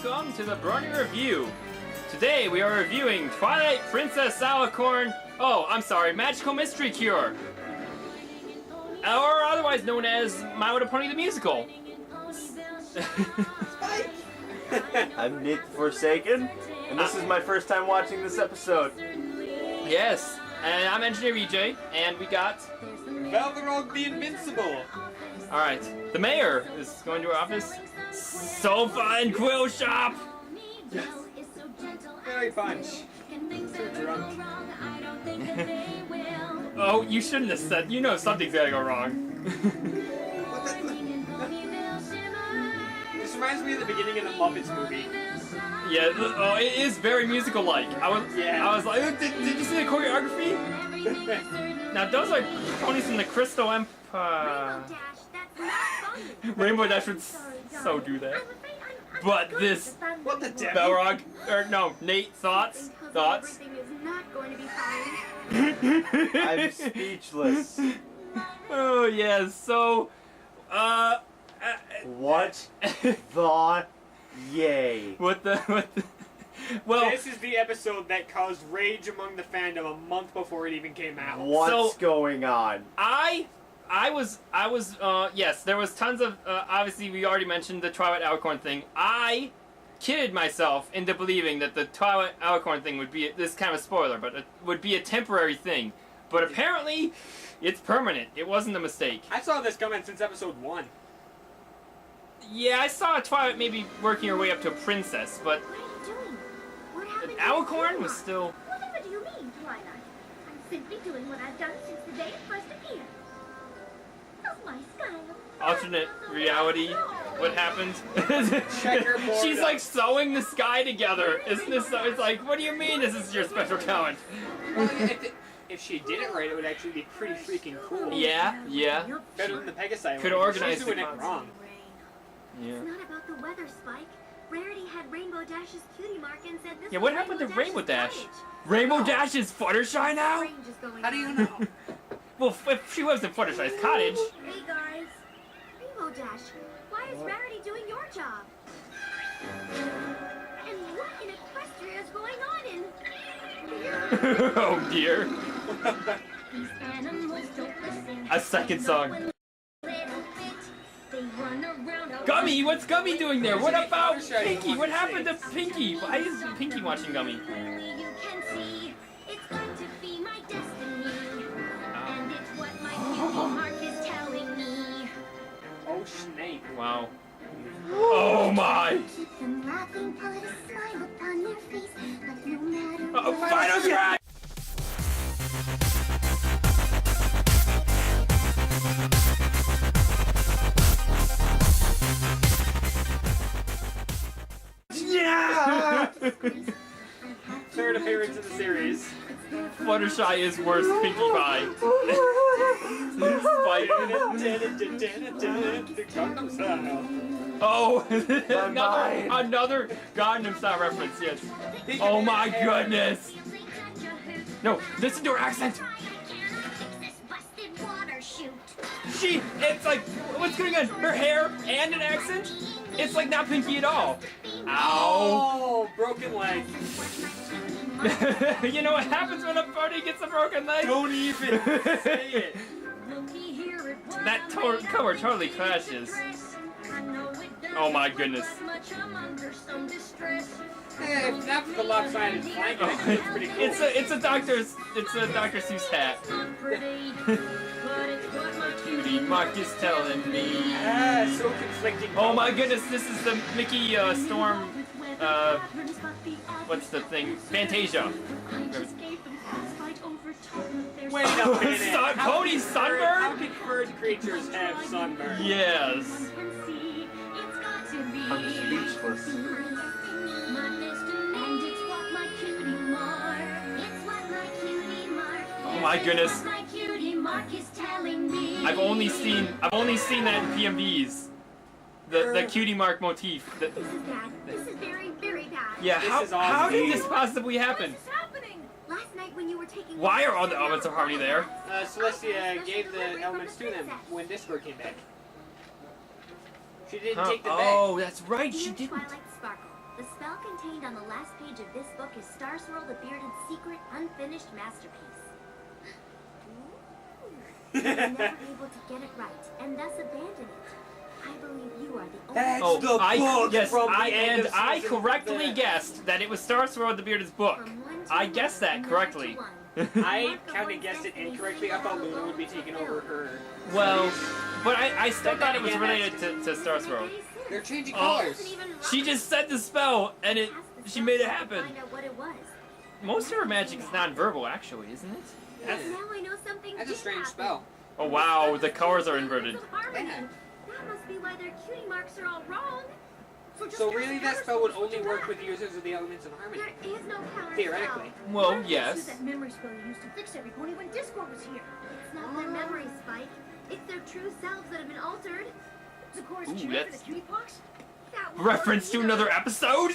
welcome to the Brony Review. Today we are reviewing Twilight Princess Alicorn, Magical Mystery Cure. Or otherwise known as My Little Pony the Musical. I'm Nick Forsaken, and this is my first time watching this episode. Yes, and I'm Engineer EJ, and we got... Balrog the Invincible! Alright, the mayor is going to our office. Sofa and Quill Shop! Yes. Very bunch. So drunk. Oh, you shouldn't have said. You know something's gonna go wrong. This reminds me of the beginning of the Muppets movie. Yeah, oh, it is very musical-like. I was like, did you see the choreography? Now those are ponies from the Crystal Empire. Rainbow Dash would so do that. But this, What the devil? Balrog, Nate, thoughts? Everything is not going to be fine. I'm speechless. Oh yes, so, What the yay? well, This is the episode that caused rage among the fandom a month before it even came out. What's going on? yes, there was tons of, obviously we already mentioned the Twilight Alicorn thing. I kidded myself into believing that the Twilight Alicorn thing would be, this kind of spoiler, but it would be a temporary thing. But apparently, it's permanent. It wasn't a mistake. I saw this coming since episode 1. Yeah, I saw Twilight maybe working her way up to a princess, but What are you doing? What happened to Alicorn your was mark? still... Whatever do you mean, Twilight? I'm simply doing what I've done since the day it first appeared. Oh, my Skylar. alternate reality. What happened? Checkerboard. She's like sewing the sky together. Isn't this so? It's like, what do you mean this is your special talent? Well, if she did it right, it would actually be pretty freaking cool. Yeah. Better than the Pegasi. Could organize She's doing the it cons. wrong. Yeah. It's not about the weather, Spike. Rarity had Rainbow Dash's cutie mark and said this Yeah, was what happened to Rainbow Dash's Dash? cottage. Rainbow Dash is Fluttershy now? Range is going How do you on. know? Well, if she lives in Fluttershy's cottage. Hey guys, Rainbow Dash, why is Rarity doing your job? And what in Equestria is going on in... Oh dear. These animals don't listen. A second song. Little bit, they run around all Gummy, what's Gummy doing there? What about Fluttershy Pinky? What wants to happened to say. Pinky? Why is Pinky watching Gummy? Only you can see it's going to be my destiny. And it's what my cutie mark is telling me. Oh, Snape. Wow. Oh my! Keep them laughing, put a smile upon their face. But no matter Oh, what, final scratch! Yeah! Third appearance in the series. Fluttershy is worse Pinkie Pie. Spike. Gangnam Style. Oh, mind. another Gangnam Style reference, yes. Oh my goodness. No, listen to her accent. It's like, what's going on? Her hair and an accent? It's like not Pinky at all. Ow. Oh, broken leg. You know what happens when a pony gets a broken leg? Don't even say it. That cover totally clashes. Oh my goodness. Hey, if not for the lopsided flank, I think it's pretty cool. It's a Dr. Seuss hat. Cutie Mark is telling me. Ah, so conflicting. Oh my goodness, this is the Mickey Storm. What's the thing? Fantasia. Wait a minute. Pony sunburn? How can bird creatures have sunburn? Yes. I'm speechless. Oh my goodness. I've only seen that in PMVs. The cutie mark motif. This is bad. This is very, very bad. Yeah, This is how did awesome. this possibly happen? What is happening? Last night when you were taking... Why are all the elements of harmony there? Celestia gave the elements to them when Discord came back. She didn't Huh? take them back. Oh, that's right, she Dear didn't. Twilight Sparkle, the spell contained on the last page of this book is Star Swirl the Bearded's secret, unfinished masterpiece. Ooh. You were never able to get it right, and thus abandon it. I believe you are the only... That's Oh, the book yes, from the end of I season correctly one. guessed that it was Star Swirl the Bearded's book. From 1 to I 1, guessed that and correctly. 9 to 1. I kind of guessed it incorrectly. I thought Luna would be taking over her. Well, but I still But thought then it was again, related to Star Swirl. They're changing Oh. colors. She just said the spell, and she made it happen. Find out what it was. Most of her magic is non-verbal, actually, isn't it? That's- Now I know something That's a did strange happen. spell. Oh wow, the colors are inverted. Some harmony. Yeah. That must be why their cutie marks are all wrong. just So cast really, that counter spell would spells only with work that. with users of the elements in harmony. There is no counter Theoretically. spell. Well, Use yes. that memory spell you used to fix every pony when Discord was here. It's not their memory, Spike. It's their true selves that have been altered. Zakura's Ooh, cure for that's- the cutie pox? That won't Reference to either. another episode?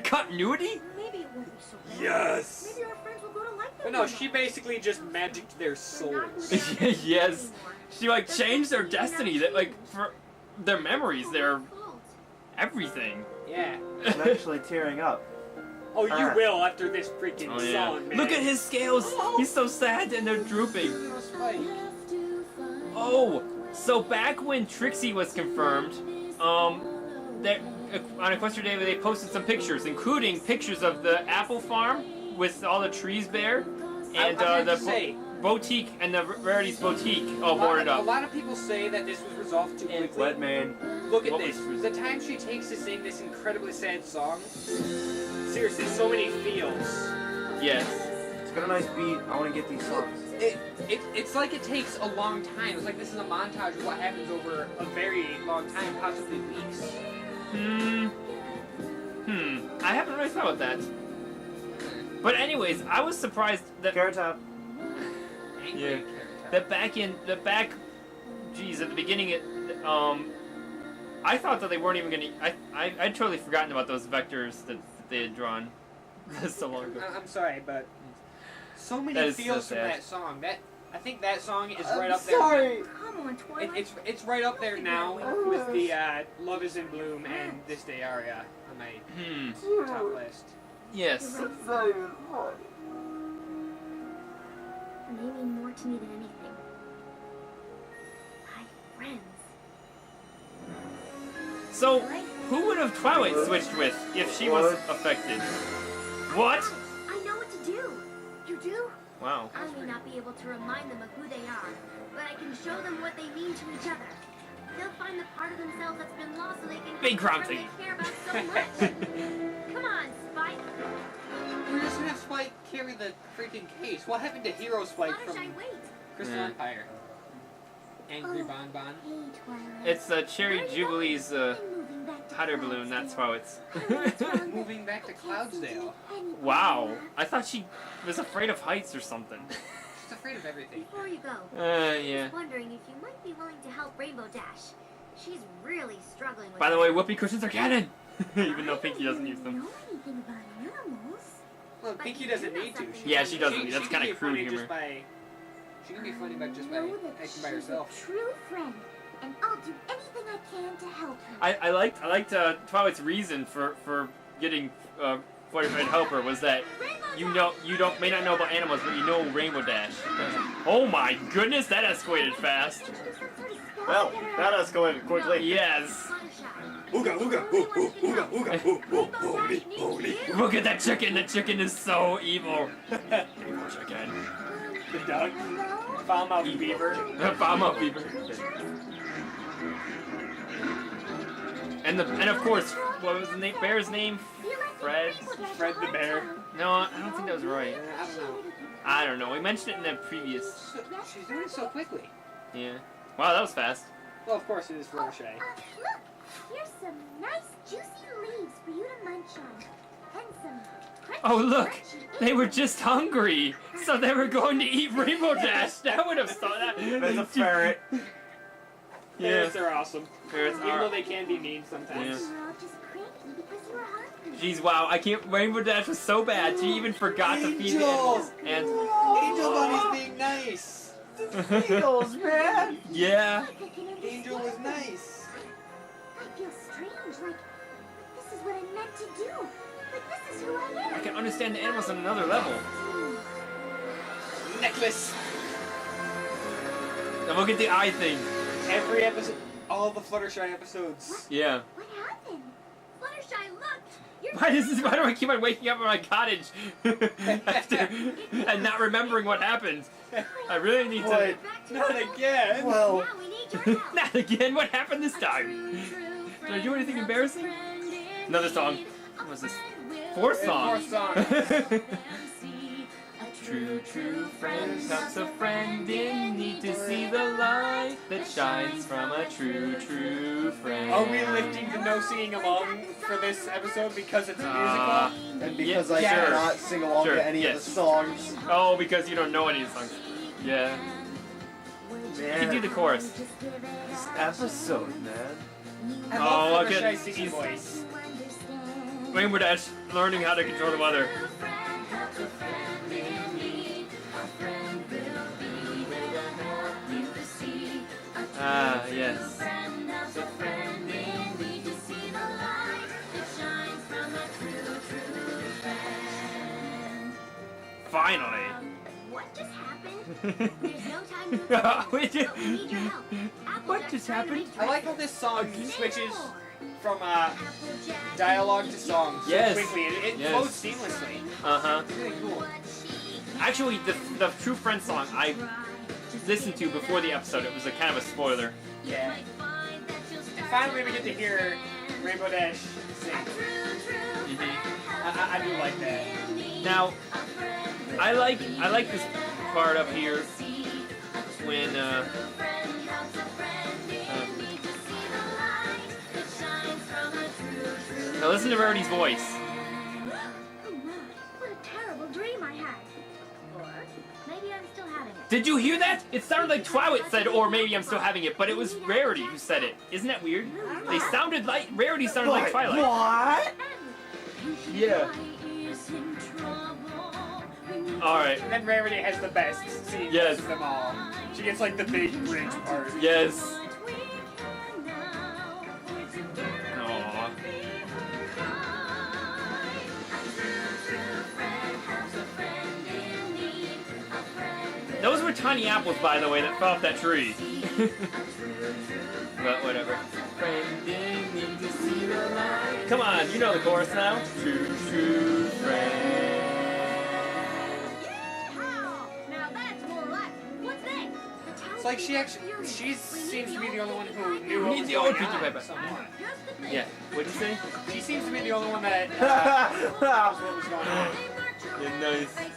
Continuity? Maybe it won't be so bad. Yes. Maybe our friends will go to like them. But no, she basically just magicked their They're not who souls. they are Yes. anymore. She like changed their destiny, that like for their memories, their Fault. everything. Yeah. I'm actually tearing up. Oh, you Ah. will after this freaking Oh yeah. song, man. Look at his scales. He's so sad and they're drooping. Little Spike. Oh, so back when Trixie was confirmed, there on Equestria Day they posted some pictures, including pictures of the apple farm with all the trees bare, and I have the to say, boutique and the Rarities boutique all a boarded lot up. of people say that this was resolved too quickly. Wet man. Look at What this. was- The time she takes to sing this incredibly sad song. Seriously, so many feels. Yes. It's got a nice beat. I want to get these songs. It's like it takes a long time. It's like this is a montage of what happens over a very long time, possibly weeks. I haven't really thought about that. But anyways, I was surprised that Carrot Top. Angry Yeah. character. Geez, at the beginning, I thought that they weren't even gonna. I'd totally forgotten about those vectors that they had drawn so long ago. I'm sorry, but so That many is so feels from sad. that song. I think that song is I'm right up there. sorry. Come on, Twilight. It's right up there now with the "Love Is in Bloom" and "This Day" aria on my top list. Yes. It's not even hard. They mean more to me than anything. My friends. So, who would have Twilight switched with if she was affected? What? I know what to do. You do? Wow. I may not be able to remind them of who they are, but I can show them what they mean to each other. They'll find the part of themselves that's been lost so they can Big have the Grumpy. friend they care about so much. Come on, Spike. We're just gonna have Spike carry the freaking case. What happened to Hero Spike Fluttershy, from wait. Crystal Yeah. Empire? Angry Bon Bon. Hey, Twilight. It's Cherry Jubilee's I'm moving back to hot air balloon. That's how it's. Moving back to Cloudsdale. Wow. I thought she was afraid of heights or something. She's afraid of everything. Before you go, Yeah. just wondering if you might be willing to help Rainbow Dash. She's really struggling with By the it. way, whoopee cushions are canon. Even though Pinky doesn't use them. know anything about animals. Well, Pinky doesn't need to. Yeah, she doesn't. She That's can kind be of crude funny humor. just by. She can be funny by just by Know that acting by she's herself. a true friend, and I'll do anything I can to help her. I liked Twilight's reason for getting Fluttershy to help her was that you may not know about animals, but you know Rainbow Dash. Oh my goodness, that escalated fast. Well, that escalated quickly. Yes. Ooga, ooga, ooh, ooh, ooga, ooga, ooh, ooh, holy, holy. Look at that chicken. The chicken is so evil. Evil chicken. The duck. Foul-mouthed beaver. Obama Beaver. And of course, what was the bear's name? Fred? Fred the bear. No, I don't think that was right. I don't know. I don't know. We mentioned it in the previous. She's doing it so quickly. Yeah. Wow, that was fast. Well, of course it is Fluttershy. Look, here's some nice juicy leaves for you to munch on. And some crunchy, Oh look, crunchy they were just hungry, so they were going to eat Rainbow Dash. That would have thought that. There's a ferret. Yeah. Ferrets are awesome. Ferrets Even are- though they can be mean sometimes. Yeah. You're all just cranky because you were hungry. Jeez, wow! I can't. Rainbow Dash was so bad. She even forgot to feed the Angel! animals. Angel Bunny's being nice. Feels, man. Yeah. Like I can understand Angel was them. nice. I feel strange, like this is is what I meant to do. But this is who I am. I can understand the animals on another level. Necklace. Now look at the eye thing. Every episode, all the Fluttershy episodes. Yeah. What happened? Fluttershy, look! You're Why do I keep on waking up in my cottage after and not remembering what happened? I really need to. Not again. Well, now we need your help. Not again. What happened this time? Did I do anything embarrassing? Another song. What was this? Fourth song. Fourth song. True friend helps a friend in need to see the light that shines from a true friend. Are we lifting the no singing along for this episode because it's a musical? and because Yeah, I sure. cannot sing along Sure, to any of yes. the songs. Oh, because you don't know any of the songs. Yeah. You can do the chorus. This episode, man. I Oh, love look at- Fluttershy's singing he's- voice. Rainbow Dash learning how to control the weather. Ah, yes. Finally. What just happened? There's no time to Wait, but we need your help. What just happened? I like how this song switches from Applejack. dialogue to song so Yes. quickly. It Yes. flows seamlessly. Uh-huh. It's really cool. Actually, the True Friend song I listened to before the episode. It was a kind of a spoiler. Yeah. And finally we get to hear Rainbow Dash sing. I do like that. Now, I like this part up here when now listen to Rarity's voice. Oh my, what a terrible dream I had. Or maybe I'm still having it. Did you hear that? It sounded like Twilight said, or maybe I'm still having it, but it was Rarity who said it. Isn't that weird? They sounded like Rarity sounded like Twilight. What? Yeah. All right. And then Rarity has the best scene Yes. of them all. She gets like the big bridge part. Yes. Aww. Those were tiny apples, by the way, that fell off that tree. But whatever. Come on, you know the chorus now. True friend. Now that's more like what's this? It's like she seems to be the only one who knew We what need was the going old Pinkie on Pie. somewhat. Yeah. What'd you say? She seems to be the only one that knows what was going on. Yeah, nice.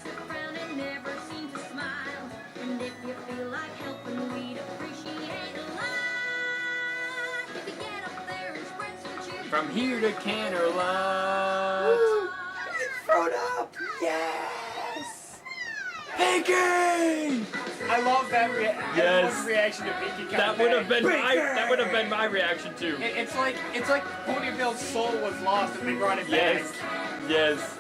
From here to Canterlot. Thrown up! Yes! Pinky! I love that Yes. everyone's reaction to Pinkie coming That would have back. been my reaction too. It's like Ponyville's soul was lost and they brought it Yes. back. Yes.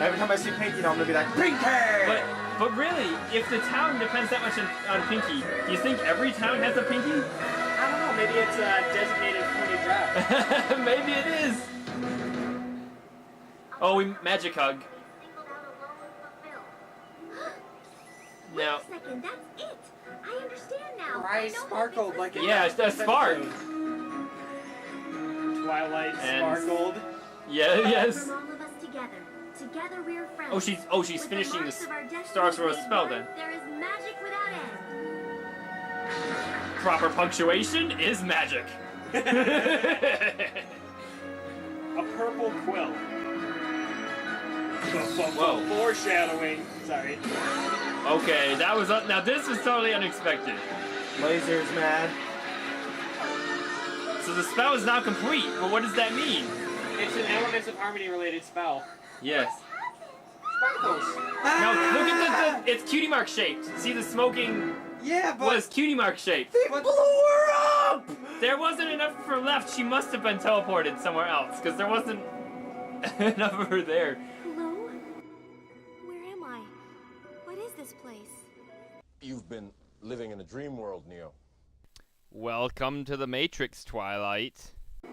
Every time I see Pinky, now I'm gonna be like, Pinky! But really, if the town depends that much on Pinky, do you think every town has a Pinky? I don't know, maybe it's a designated Pony job. Maybe it is. Oh, we magic hug. Now, Wait a second, that's it. I understand now. Her I eyes know what sparkled this like was. it yeah, it's a spark. Twilight And- sparkled. Yeah, yes. From all of us together. Together we're friends. She's With finishing marks this of our destiny Star Wars made spell one, then. There is magic without end. Proper punctuation is magic. A purple quill. Whoa. Foreshadowing. Sorry. Okay, that was now this was totally unexpected. Lasers, man. So the spell is now complete. But what does that mean? It's an Elements of Harmony related spell. Yes. Sparkles. Now look at the it's cutie mark shaped. See the smoking Yeah, but was cutie mark shaped. They blew her up! There wasn't enough of her left. She must have been teleported somewhere else because there wasn't enough of her there. Hello? Where am I? What is this place? You've been living in a dream world, Neo. Welcome to the Matrix, Twilight. Where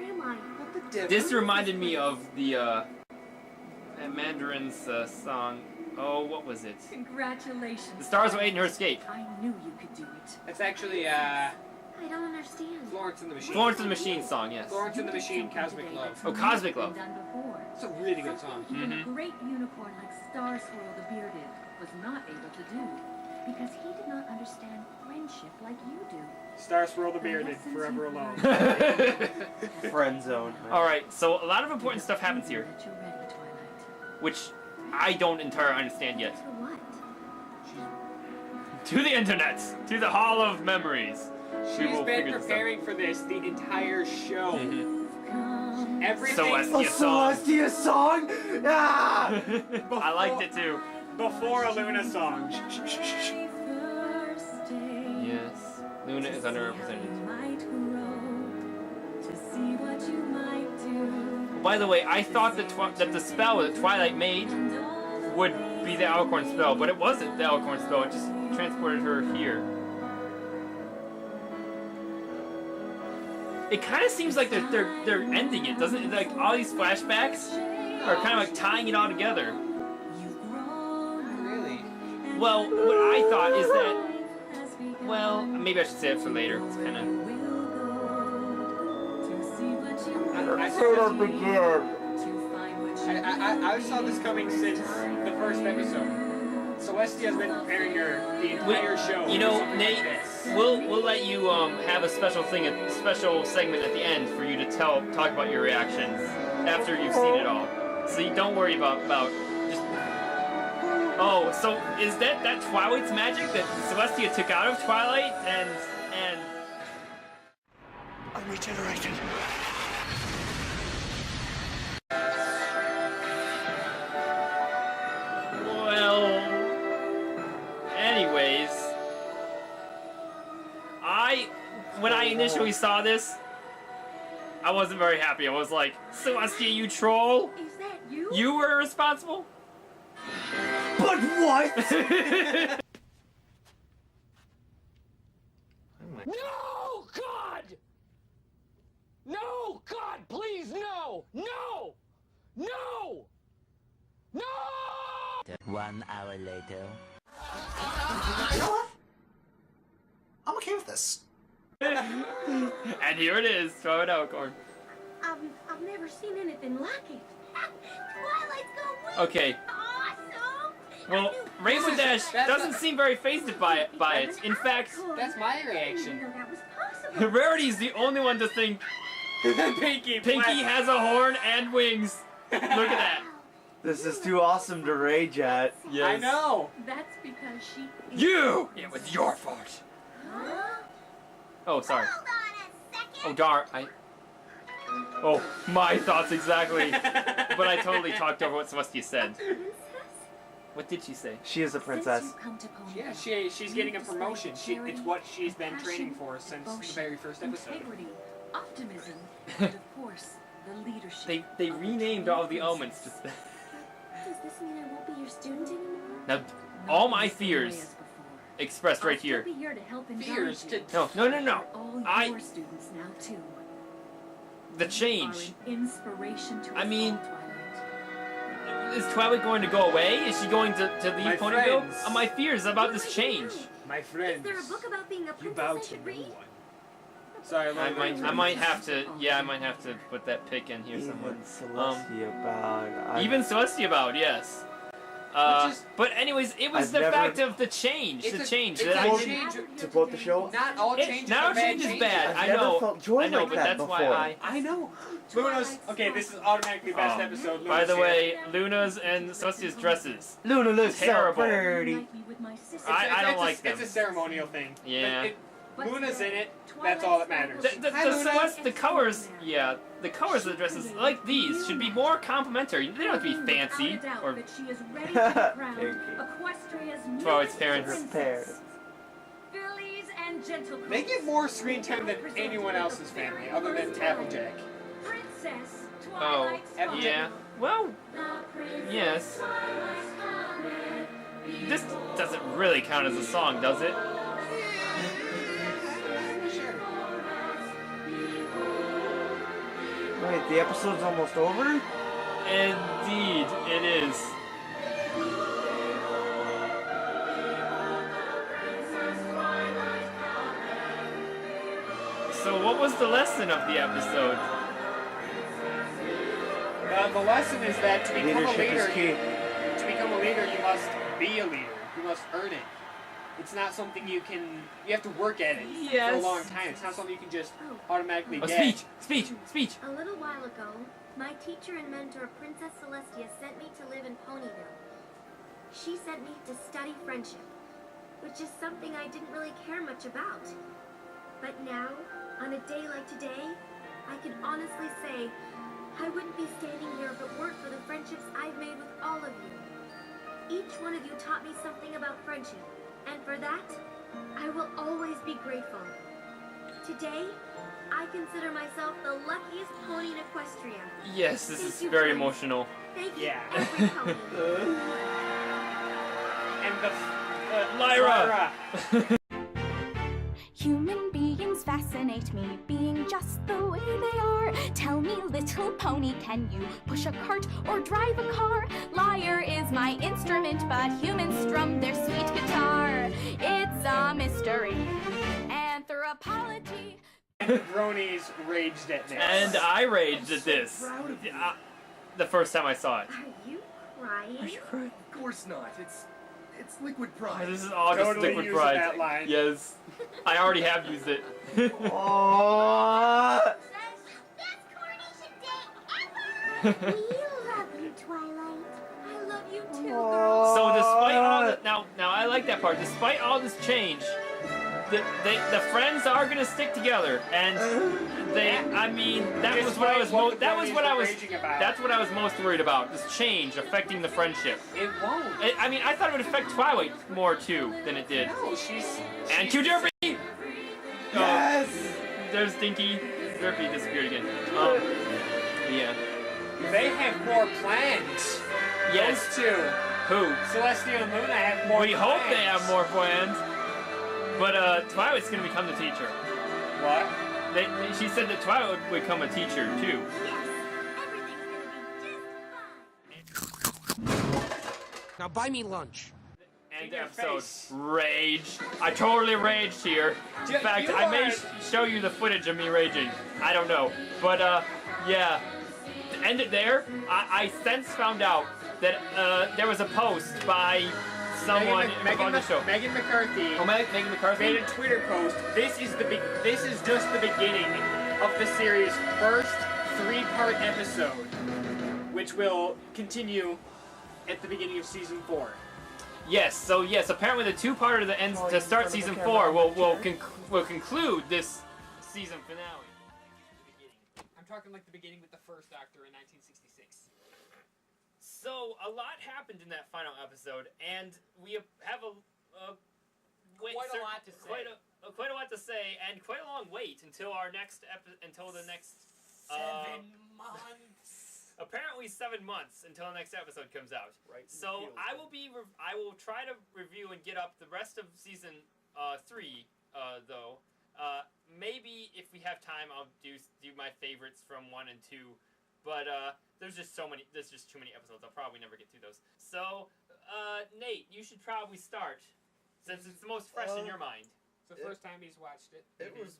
am I? At the This reminded me of the Mandarin's song. Oh, what was it? Congratulations. The stars were in her escape. I knew you could do it. It's actually I don't understand. Florence and the Machine. Florence and the Machine song, yes. Florence and the Machine, Cosmic Love. Oh, Cosmic Love. Done before. It's a really good song. Even a great unicorn like Star Swirl the Bearded was not able to do, because he did not understand friendship like you do. Star Swirl the Bearded, forever alone. Friend zone. All right, so a lot of important stuff happens here, That you're ready, Twilight. which I don't entirely understand yet. For what? To the internet, to the Hall of Memories. We She's will been figure this out. preparing for this the entire show. Mhm. Everything. Celestia song. Celestia song? Ah! I liked it too. Before a Luna song. Yes, Luna is underrepresented. By the way, I thought that the spell that Twilight made would be the Alicorn spell, but it wasn't the Alicorn spell. It just transported her here. It kind of seems like they're ending it, doesn't it? Like all these flashbacks are kind of like tying it all together. Really? Well, what I thought is that, well, maybe I should say it for later. It's kind of. I saw this coming since the first episode. Celestia's been preparing her the entire show. You for know, something Nate, like this. we'll let you have a special special segment at the end for you to talk about your reactions after you've seen it all. So you don't worry about just. Oh, so is that Twilight's magic that Celestia took out of Twilight and I'm regenerated. well, anyways, when I initially saw this, I wasn't very happy. I was like, Celestia, you troll! Is that you? You were responsible? But what? No, God! No, God, please, no! No! No! No! 1 hour later. You know what? I'm okay with this. And here it is, throw it out, Corn. I've never seen anything like it. Twilight's going Okay, awesome. well, Rainbow Dash doesn't seem very fazed by it. In fact, That's my I didn't reaction. know that was possible. Rarity's the only one to think Pinky. Pinky has a horn and wings. Look at that. This is too awesome to rage at. Yes. I know. That's because she is You! It was your fault. Oh, sorry. Hold on a second. Oh, darn. Oh, my thoughts exactly. But I totally talked over what Celestia said. What did she say? She is a princess. Since you come to Pony Yeah, Island, she's getting a you promotion. displayed It's charity, what she's been training passion, for since the devotion, very first episode. integrity, optimism, and of course, the leadership. They renamed all the elements. Does this mean I won't be your student anymore? Now, all my fears expressed right here. I'll still be here to help and Fears guide to. you. No. All I- your students now too. The You change. are an inspiration to I us mean- all, Twilight. Is Twilight going to go away? Is she going to leave My Ponyville? friends. My fears about this change. My Is friends, there a book about being a you princess bow I to should no read? one. Sorry, I might have to. Yeah, I might have to put that pick in here somewhere. Even Celestia bowed. Even Celestia bowed, yes. Which is- But anyways, it was I've the never- fact of the change. It's The a- change it's that a I change. didn't. To quote the show, Not all changes Now are bad change is changes. bad. I've I never know. felt joy I know, like but that that's why before. I know. Luna's okay. This is automatically best Oh. episode. By Luna's the here. way, Luna's and Celestia's dresses. Luna looks Terrible. so pretty. Unlike me with my sister. I don't it's like a, them. It's a ceremonial thing. Yeah. But Luna's in it. That's all that matters. Hi, Luna. The colors, yeah, the colors of the dresses, like these, should be more complimentary. They don't have to be fancy Without a doubt or. that she is ready to be crowned Pinky. Equestria's Twilight newest parents. Her princess. parents. Fillies and gentlemen. They get more screen time than anyone else's family, other than Applejack. Princess Oh, Twilight yeah. Well, yes. This doesn't really count as a song, does it? Wait, the episode's almost over? Indeed, it is. So what was the lesson of the episode? The lesson is that to become Leadership a leader, is key. you must be a leader. You must earn it. It's not something you have to work at it for a Yes. long time. It's not something you can just automatically Oh, get. speech. A little while ago, my teacher and mentor, Princess Celestia, sent me to live in Ponyville. She sent me to study friendship, which is something I didn't really care much about. But now, on a day like today, I can honestly say I wouldn't be standing here if it weren't for the friendships I've made with all of you. Each one of you taught me something about friendship, and for that, I will always be grateful. Today, I consider myself the luckiest pony in Equestria. Yes, this Thank is you, very friends. emotional. Thank you, Yeah. every pony. And the Lyra! Human beings fascinate me, being just the way they are. Tell me, little pony, can you push a cart or drive a car? Lyre is my instrument, but humans strum their sweet guitar. It's a mystery. Anthropology. And Brony's raged at this. And I raged at this. The first time I saw it. Are you crying? crying? Of course not. It's liquid Oh, pride. this is all just Totally liquid using pride. that line. Yes. I already have used it. Oh. Best coronation day ever! We love you, Twilight. I love you too, girl. So despite all the now I like that part. Despite all this change, the friends are gonna stick together, and I mean that was what I was most that's what I was most worried about. This change affecting the friendship. It won't. I mean I thought it would affect Twilight more too than it did. No, she's And Q Derpy. Yes. There's Dinky. Derpy disappeared again. Yeah. They have more plans. Yes. Those two, Who? Celestia and Luna, have more. We hope they plans. have more plans. But Twilight's gonna become the teacher. What? She said that Twilight would become a teacher too. Yes, everything's gonna be just fine. Now buy me lunch. End In your episode. face. Rage. I totally raged here. In fact, you I may are- show you the footage of me raging. I don't know. But, yeah. To end it there, I since found out that there was a post by someone on the show. Megan McCarthy Oh, Megan McCarthy? made a Twitter post. This is just the beginning of the series' first 3-part episode, which will continue at the beginning of season 4. Yes, so yes, apparently the two-parter that ends to start season 4 will conclude this season finale. I'm talking like the beginning with the first Doctor in 1966. So a lot happened in that final episode, and we have Quite a lot to say. quite a lot to say, and quite a long wait until our next until the next 7 months. Apparently 7 months until the next episode comes out. Right. So I will try to review and get up the rest of season 3 though. Maybe if we have time, I'll do my favorites from 1 and 2. But there's just too many episodes. I'll probably never get through those. So Nate, you should probably start since it's the most fresh in your mind. It's the first time he's watched it. It was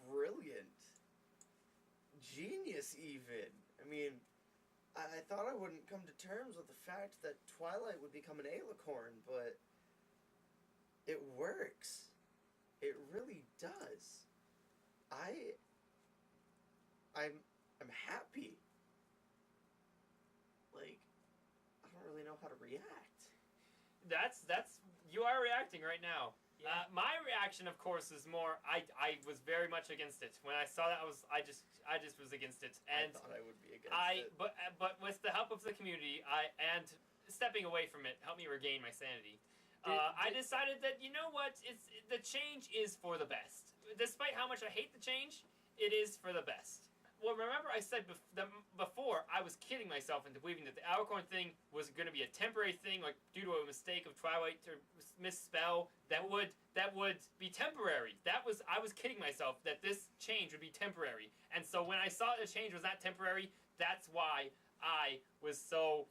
brilliant. Genius, even. I mean, I thought I wouldn't come to terms with the fact that Twilight would become an alicorn, but it works. It really does. I'm happy. Like, I don't really know how to react. That's you are reacting right now. Yeah. My reaction, of course, is more. I was very much against it when I saw that. I just was against it, and I thought I would be against it. But with the help of the community, and stepping away from it helped me regain my sanity. I decided that you know what, the change is for the best. Despite how much I hate the change, it is for the best. remember I said before I was kidding myself into believing that the Alicorn thing was going to be a temporary thing, like due to a mistake of Twilight or misspell that would be temporary. I was kidding myself that this change would be temporary, and so when I saw the change was not temporary, that's why I was so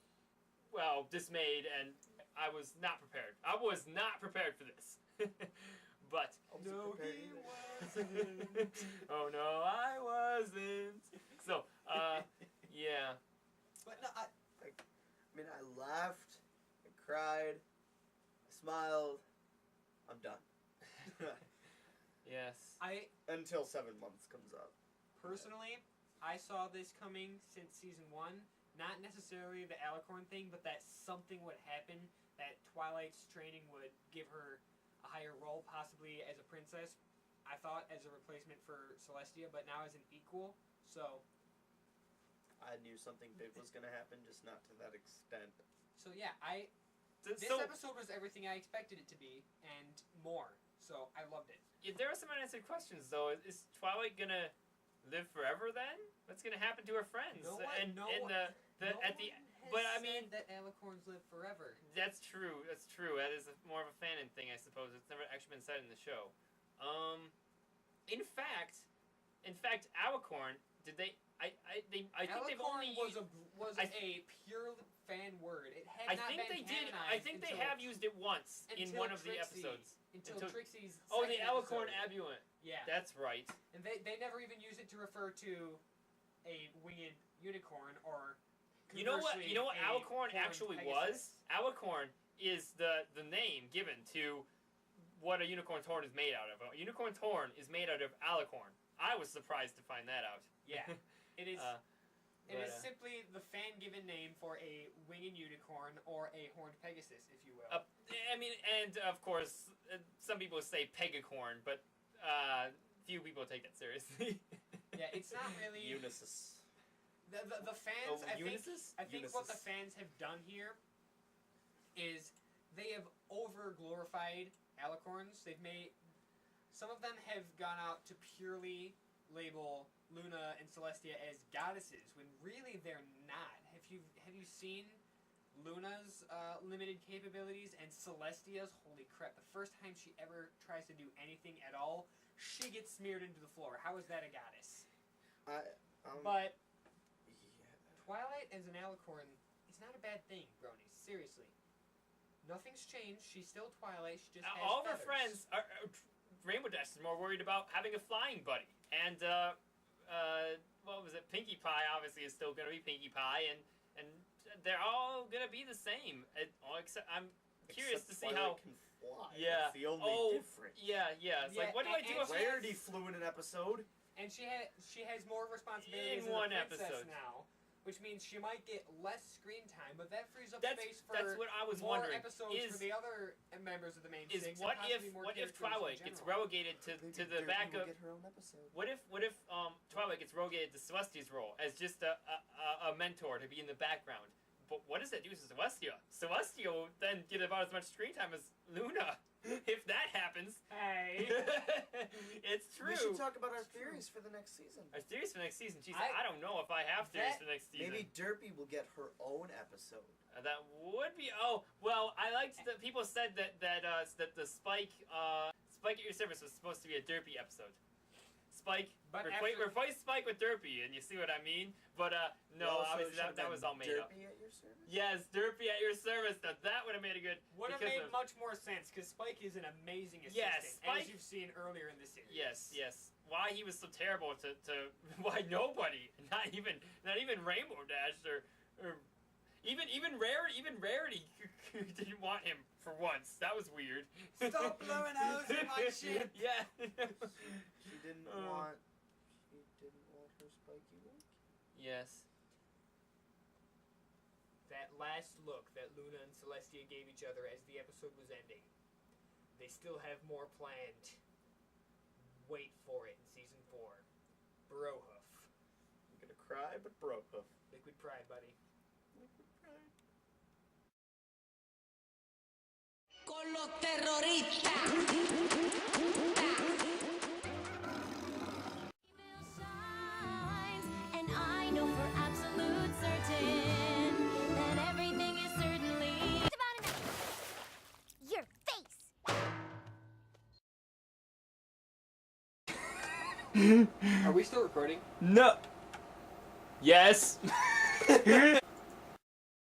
dismayed, and I was not prepared. I was not prepared for this. But no, he wasn't. Oh no, I wasn't. So, yeah. But no, I mean, I laughed, I cried, I smiled. I'm done. Yes. Until 7 months comes up. Personally, I saw this coming since season 1. Not necessarily the Alicorn thing, but that something would happen, that Twilight's training would give her a higher role, possibly as a princess. I thought as a replacement for Celestia, but now as an equal. So I knew something big was going to happen, just not to that extent. So yeah, this episode was everything I expected it to be, and more. So I loved it. Yeah, there are some unanswered questions, though. Is Twilight gonna live forever then? What's gonna happen to her friends? No one but I mean said that Alicorns live forever. That's true. That's true. That is more of a fanon thing, I suppose. It's never actually been said in the show. In fact, Alicorn. Did they? I think they've only was a pure fan word. It had I not think been they did. canonized I think they have used it once in one of the episodes. Until Trixie's. Oh, the second Alicorn episode. Abulant. Yeah. That's right. And they never even use it to refer to a winged unicorn or. You know what a Alicorn horned actually Pegasus. was? Alicorn is the name given to what a unicorn's horn is made out of. A unicorn's horn is made out of alicorn. I was surprised to find that out. Yeah, it is. It is but, simply the fan-given name for a winged unicorn or a horned Pegasus, if you will. I mean, and of course, some people say pegacorn, but few people take that seriously. Yeah, it's not really. Unisys. The fans, I think what the Unisys. fans have done here is they have over-glorified alicorns. They've made... Some of them have gone out to purely label Luna and Celestia as goddesses, when really they're not. Have you seen Luna's limited capabilities and Celestia's? Holy crap, the first time she ever tries to do anything at all, she gets smeared into the floor. How is that a goddess? But... Twilight as an alicorn is not a bad thing, Brony. Seriously. Nothing's changed. She's still Twilight. She just has all of her feathers. friends are Rainbow Dash is more worried about having a flying buddy. And what was it? Pinkie Pie obviously is still gonna be Pinkie Pie, and they're all gonna be the same. Except I'm curious to see Twilight how. Can fly. Yeah. That's the only difference. Yeah. It's like, what do I do if Rarity flew in an episode? And she has more responsibilities in one as a princess episode now, which means she might get less screen time, but that frees up That's- space for that's what I was more wondering. episodes for the other members of the main Is six. what and possibly more if characters in Twilight gets general. relegated to the back will of get her own episode. what if Twilight gets relegated to Celestia's role as just a mentor to be in the background? But what does that do to Celestia? Celestia will then get about as much screen time as Luna. If that happens, hey, it's true. We should talk about our theories for the next season. Our theories for next season. Jeez, I don't know if I have theories for next season. Maybe Derpy will get her own episode. That would be. Oh well, I liked that people said that the Spike at Your Service was supposed to be a Derpy episode. Spike, But replace Spike with Derpy, and you see what I mean? But no, Well, so obviously it should that was all made Derpy up. At Your Service? Yes, Derpy at Your Service. Now that would have made a good. would have because made of- much more sense because Spike is an amazing assistant, Yes, Spike- as you've seen earlier in the series. Yes. Why he was so terrible to why nobody, not even Rainbow Dash or even Rarity didn't want him for once. That was weird. Stop blowing holes in my shit. Yeah. She didn't want her Spiky look? Yes. That last look that Luna and Celestia gave each other as the episode was ending. They still have more planned. Wait for it in season 4. Brohoof. I'm gonna cry, but Brohoof. Liquid pride, buddy. Liquid pride. Con los terroristas. Are we still recording? No. Yes.